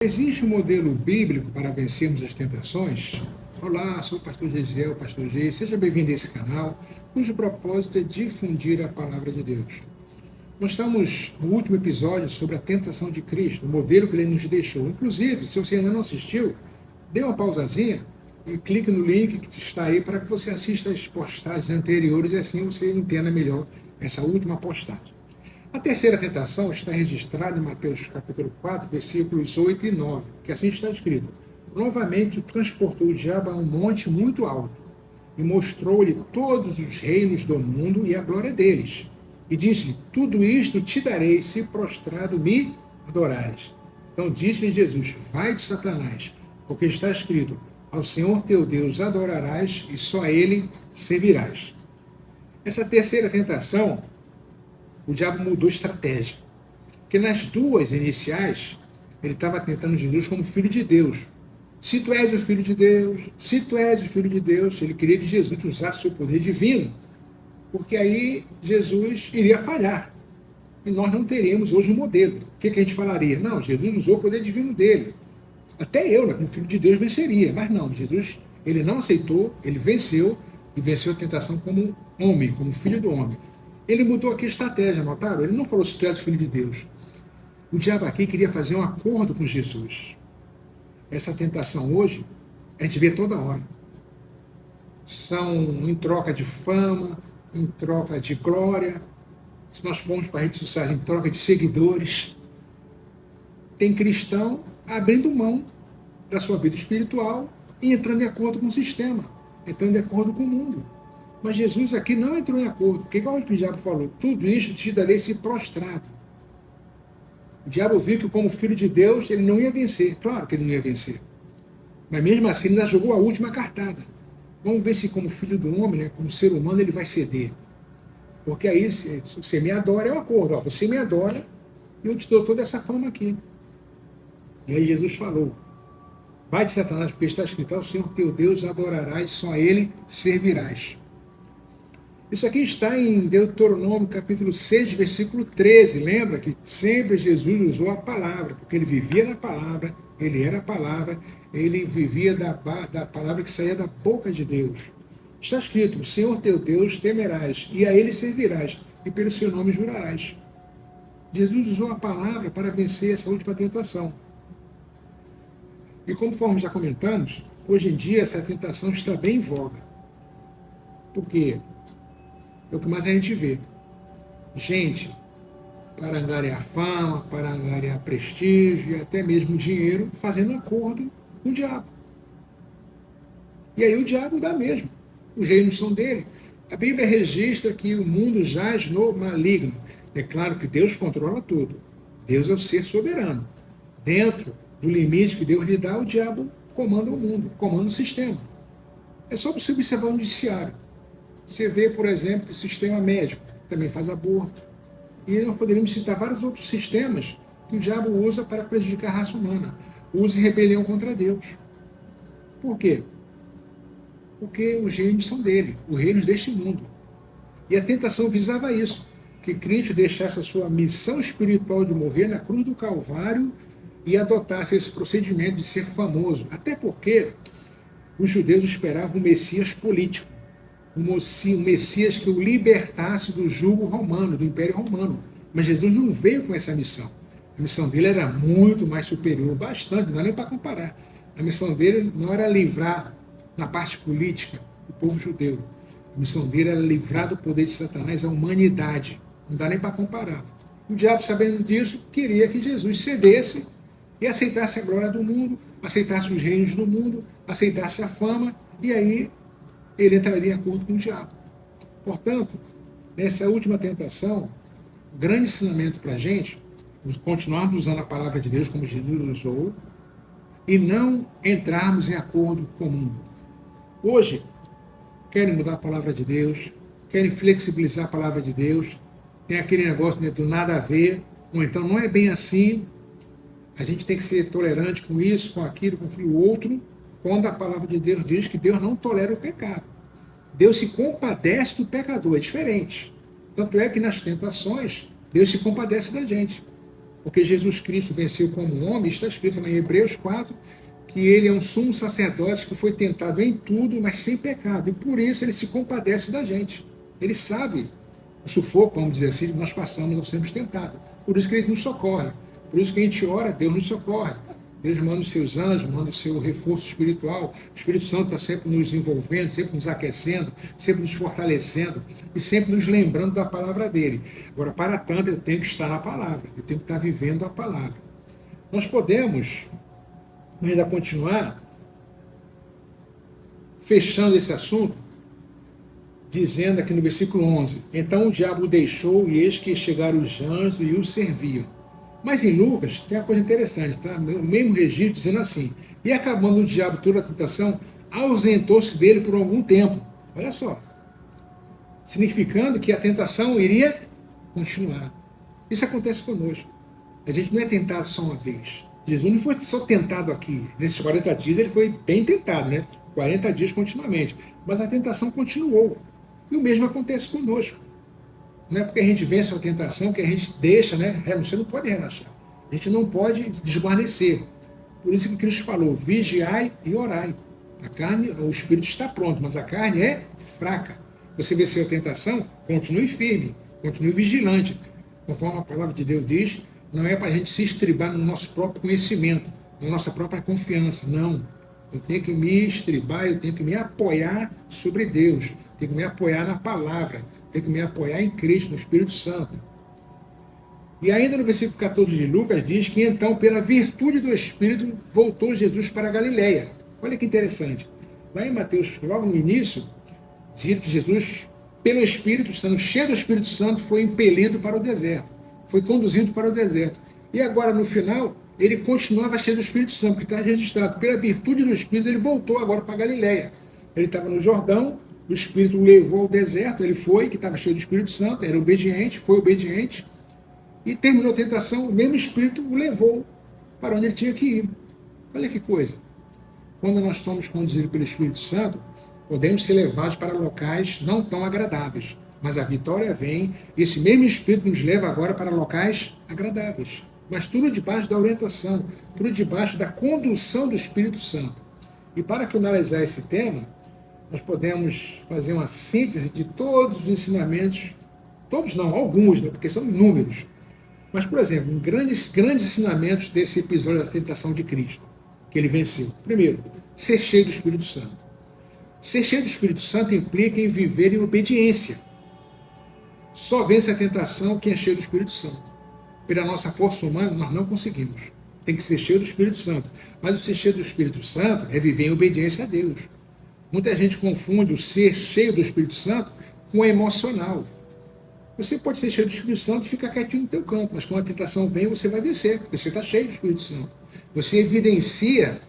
Existe um modelo bíblico para vencermos as tentações? Olá, sou o pastor Gesiel, pastor G. Seja bem-vindo a esse canal, cujo propósito é difundir a palavra de Deus. Nós estamos no último episódio sobre a tentação de Cristo, o modelo que ele nos deixou. Inclusive, se você ainda não assistiu, dê uma pausazinha e clique no link que está aí para que você assista as postagens anteriores e assim você entenda melhor essa última postagem. A terceira tentação está registrada em Mateus capítulo 4, versículos 8 e 9, que assim está escrito: novamente o transportou o diabo a um monte muito alto, e mostrou-lhe todos os reinos do mundo e a glória deles. E disse-lhe: tudo isto te darei se prostrado me adorares. Então disse-lhe Jesus: vai de Satanás, porque está escrito: ao Senhor teu Deus adorarás e só a ele servirás. Essa terceira tentação, o diabo mudou estratégia. Porque nas duas iniciais, ele estava tentando Jesus como filho de Deus. Se tu és o filho de Deus, se tu és o filho de Deus, ele queria que Jesus usasse seu poder divino, porque aí Jesus iria falhar. E nós não teríamos hoje um modelo. O que a gente falaria? Não, Jesus usou o poder divino dele. Até eu, como filho de Deus, venceria. Mas não, Jesus, ele não aceitou, ele venceu, e venceu a tentação como homem, como filho do homem. Ele mudou aqui a estratégia, notaram? Ele não falou se tu és o filho de Deus. O diabo aqui queria fazer um acordo com Jesus. Essa tentação hoje, a gente vê toda hora. São em troca de fama, em troca de glória. Se nós formos para redes sociais, em troca de seguidores. Tem cristão abrindo mão da sua vida espiritual e entrando em acordo com o sistema, entrando em acordo com o mundo. Mas Jesus aqui não entrou em acordo, porque igual o diabo falou, tudo isso te darei se prostrado. O diabo viu que como filho de Deus, ele não ia vencer. Claro que ele não ia vencer. Mas mesmo assim, ele ainda jogou a última cartada. Vamos ver se como filho do homem, como ser humano, ele vai ceder. Porque aí, se você me adora, é um acordo. Ó, você me adora e eu te dou toda essa fama aqui. E aí Jesus falou: vai de Satanás, porque está escrito: ao Senhor teu Deus adorarás, só a ele servirás. Isso aqui está em Deuteronômio capítulo 6, versículo 13. Lembra que sempre Jesus usou a palavra, porque ele vivia na palavra, ele era a palavra, ele vivia da palavra que saía da boca de Deus. Está escrito: o Senhor teu Deus temerás, e a ele servirás, e pelo seu nome jurarás. Jesus usou a palavra para vencer essa última tentação. E conforme já comentamos, hoje em dia essa tentação está bem em voga. Por quê? É o que mais a gente vê. Gente, para angariar fama, para angariar prestígio e até mesmo dinheiro, fazendo acordo com o diabo. E aí o diabo dá mesmo. Os reinos são dele. A Bíblia registra que o mundo jaz no maligno. É claro que Deus controla tudo. Deus é o ser soberano. Dentro do limite que Deus lhe dá, o diabo comanda o mundo, comanda o sistema. É só você observar o noticiário. Você vê, por exemplo, que o sistema médico também faz aborto. E nós poderíamos citar vários outros sistemas que o diabo usa para prejudicar a raça humana. Usa em rebelião contra Deus. Por quê? Porque os reinos são dele, os reinos deste mundo. E a tentação visava isso, que Cristo deixasse a sua missão espiritual de morrer na cruz do Calvário e adotasse esse procedimento de ser famoso. Até porque os judeus esperavam um Messias político. Um Messias que o libertasse do jugo romano, do Império Romano. Mas Jesus não veio com essa missão. A missão dele era muito mais superior, bastante, não é nem para comparar. A missão dele não era livrar, na parte política, o povo judeu. A missão dele era livrar do poder de Satanás a humanidade. Não dá nem para comparar. O diabo, sabendo disso, queria que Jesus cedesse e aceitasse a glória do mundo, aceitasse os reinos do mundo, aceitasse a fama, e aí ele entraria em acordo com o diabo. Portanto, nessa última tentação, grande ensinamento para a gente, continuarmos usando a palavra de Deus como Jesus usou, e não entrarmos em acordo com o mundo. Hoje, querem mudar a palavra de Deus, querem flexibilizar a palavra de Deus, tem aquele negócio do nada a ver, ou então não é bem assim, a gente tem que ser tolerante com isso, com aquilo outro, quando a palavra de Deus diz que Deus não tolera o pecado. Deus se compadece do pecador, é diferente. Tanto é que nas tentações, Deus se compadece da gente. Porque Jesus Cristo venceu como homem, está escrito lá em Hebreus 4, que ele é um sumo sacerdote que foi tentado em tudo, mas sem pecado. E por isso ele se compadece da gente. Ele sabe o sufoco, vamos dizer assim, que nós passamos ao sermos tentados. Por isso que ele nos socorre. Por isso que a gente ora, Deus nos socorre. Deus manda os seus anjos, manda o seu reforço espiritual. O Espírito Santo está sempre nos envolvendo, sempre nos aquecendo, sempre nos fortalecendo e sempre nos lembrando da palavra dele. Agora, para tanto, eu tenho que estar na palavra, eu tenho que estar vivendo a palavra. Nós podemos ainda continuar fechando esse assunto, dizendo aqui no versículo 11: então o diabo o deixou, e eis que chegaram os anjos e o serviam. Mas em Lucas tem uma coisa interessante, tá? O mesmo registro dizendo assim: e acabando o diabo toda a tentação, ausentou-se dele por algum tempo. Olha só. Significando que a tentação iria continuar. Isso acontece conosco. A gente não é tentado só uma vez. Jesus não foi só tentado aqui. Nesses 40 dias ele foi bem tentado, né? 40 dias continuamente. Mas a tentação continuou. E o mesmo acontece conosco. Não é porque a gente vence a tentação que a gente deixa, né? Você não pode relaxar. A gente não pode desguarnecer. Por isso que Cristo falou: vigiai e orai. A carne, o espírito está pronto, mas a carne é fraca. Você venceu a tentação, continue firme, continue vigilante. Conforme a palavra de Deus diz, não é para a gente se estribar no nosso próprio conhecimento, na nossa própria confiança. Não. Eu tenho que me estribar, eu tenho que me apoiar sobre Deus, tenho que me apoiar na palavra, tenho que me apoiar em Cristo, no Espírito Santo. E ainda no versículo 14 de Lucas diz que então, pela virtude do Espírito, voltou Jesus para a Galileia. Olha que interessante. Lá em Mateus, logo no início, dizia que Jesus, pelo Espírito, estando cheio do Espírito Santo, foi impelido para o deserto, foi conduzido para o deserto. E agora, no final, ele continuava cheio do Espírito Santo, porque está registrado, pela virtude do Espírito, ele voltou agora para a Galileia. Ele estava no Jordão, o Espírito o levou ao deserto, ele foi, que estava cheio do Espírito Santo, era obediente, foi obediente, e terminou a tentação, o mesmo Espírito o levou para onde ele tinha que ir. Olha que coisa. Quando nós somos conduzidos pelo Espírito Santo, podemos ser levados para locais não tão agradáveis, mas a vitória vem, e esse mesmo Espírito nos leva agora para locais agradáveis. Mas tudo debaixo da orientação, tudo debaixo da condução do Espírito Santo. E para finalizar esse tema, nós podemos fazer uma síntese de todos os ensinamentos, todos não, alguns, né, porque são inúmeros. Mas, por exemplo, grandes ensinamentos desse episódio da tentação de Cristo, que ele venceu. Primeiro, ser cheio do Espírito Santo. Ser cheio do Espírito Santo implica em viver em obediência. Só vence a tentação quem é cheio do Espírito Santo. Pela nossa força humana, nós não conseguimos. Tem que ser cheio do Espírito Santo. Mas o ser cheio do Espírito Santo é viver em obediência a Deus. Muita gente confunde o ser cheio do Espírito Santo com o emocional. Você pode ser cheio do Espírito Santo e ficar quietinho no teu canto, mas quando a tentação vem, você vai vencer, porque você está cheio do Espírito Santo. Você evidencia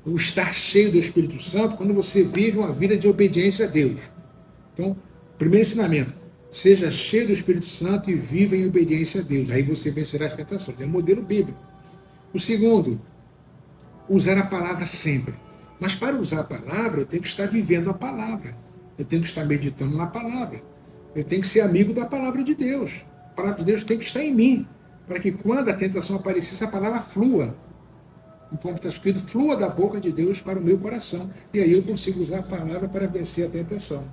o estar cheio do Espírito Santo quando você vive uma vida de obediência a Deus. Então, primeiro ensinamento: seja cheio do Espírito Santo e viva em obediência a Deus. Aí você vencerá as tentações. É um modelo bíblico. O segundo, usar a palavra sempre. Mas para usar a palavra, eu tenho que estar vivendo a palavra. Eu tenho que estar meditando na palavra. Eu tenho que ser amigo da palavra de Deus. A palavra de Deus tem que estar em mim, para que quando a tentação aparecer, essa palavra flua. Conforme está escrito, flua da boca de Deus para o meu coração. E aí eu consigo usar a palavra para vencer a tentação.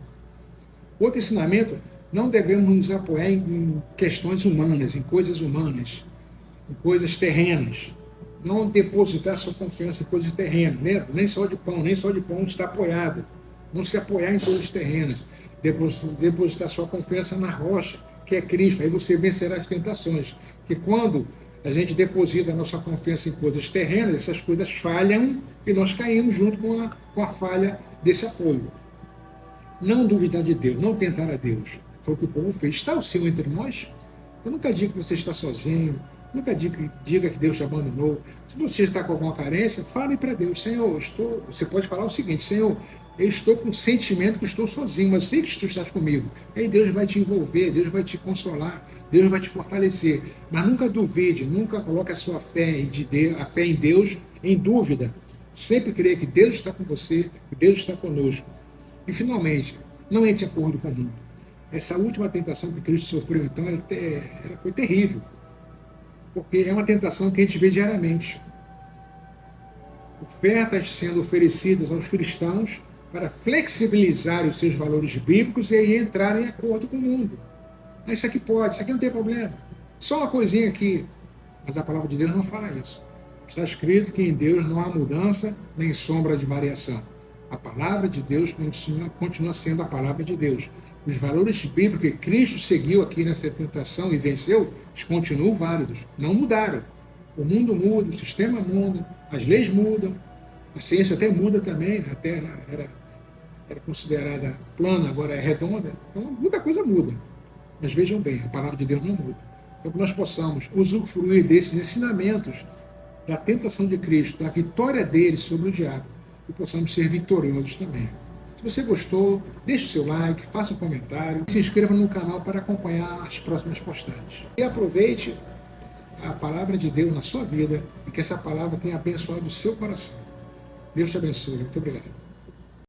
Outro ensinamento: não devemos nos apoiar em questões humanas, em coisas humanas, em coisas terrenas. Não depositar sua confiança em coisas terrenas, né? Nem só de pão está apoiado. Não se apoiar em coisas terrenas. Depositar sua confiança na rocha, que é Cristo. Aí você vencerá as tentações. Porque quando a gente deposita a nossa confiança em coisas terrenas, essas coisas falham e nós caímos junto com a falha desse apoio. Não duvidar de Deus, não tentar a Deus. Foi o que o povo fez. Está o Senhor entre nós? Eu nunca digo que você está sozinho, nunca diga que Deus te abandonou. Se você está com alguma carência, fale para Deus: Senhor, você pode falar o seguinte: Senhor, eu estou com o sentimento que estou sozinho, mas sei que tu estás comigo. Aí Deus vai te envolver, Deus vai te consolar, Deus vai te fortalecer. Mas nunca duvide, nunca coloque a sua a fé em Deus em dúvida. Sempre creia que Deus está com você, que Deus está conosco. E finalmente, não entre em acordo com o mundo. Essa última tentação que Cristo sofreu, então, ela foi terrível. porque é uma tentação que a gente vê diariamente. Ofertas sendo oferecidas aos cristãos para flexibilizar os seus valores bíblicos e aí entrar em acordo com o mundo. Isso aqui pode, isso aqui não tem problema. Só uma coisinha aqui. Mas a palavra de Deus não fala isso. Está escrito que em Deus não há mudança nem sombra de variação. A palavra de Deus continua sendo a palavra de Deus. Os valores bíblicos que Cristo seguiu aqui nessa tentação e venceu, eles continuam válidos. Não mudaram. O mundo muda, o sistema muda, as leis mudam, a ciência até muda também. A Terra era considerada plana, agora é redonda. Então muita coisa muda. Mas vejam bem, a palavra de Deus não muda. Então que nós possamos usufruir desses ensinamentos da tentação de Cristo, da vitória dele sobre o diabo, e possamos ser vitoriosos também. Se você gostou, deixe o seu like, faça um comentário, se inscreva no canal para acompanhar as próximas postagens. E aproveite a palavra de Deus na sua vida e que essa palavra tenha abençoado o seu coração. Deus te abençoe. Muito obrigado.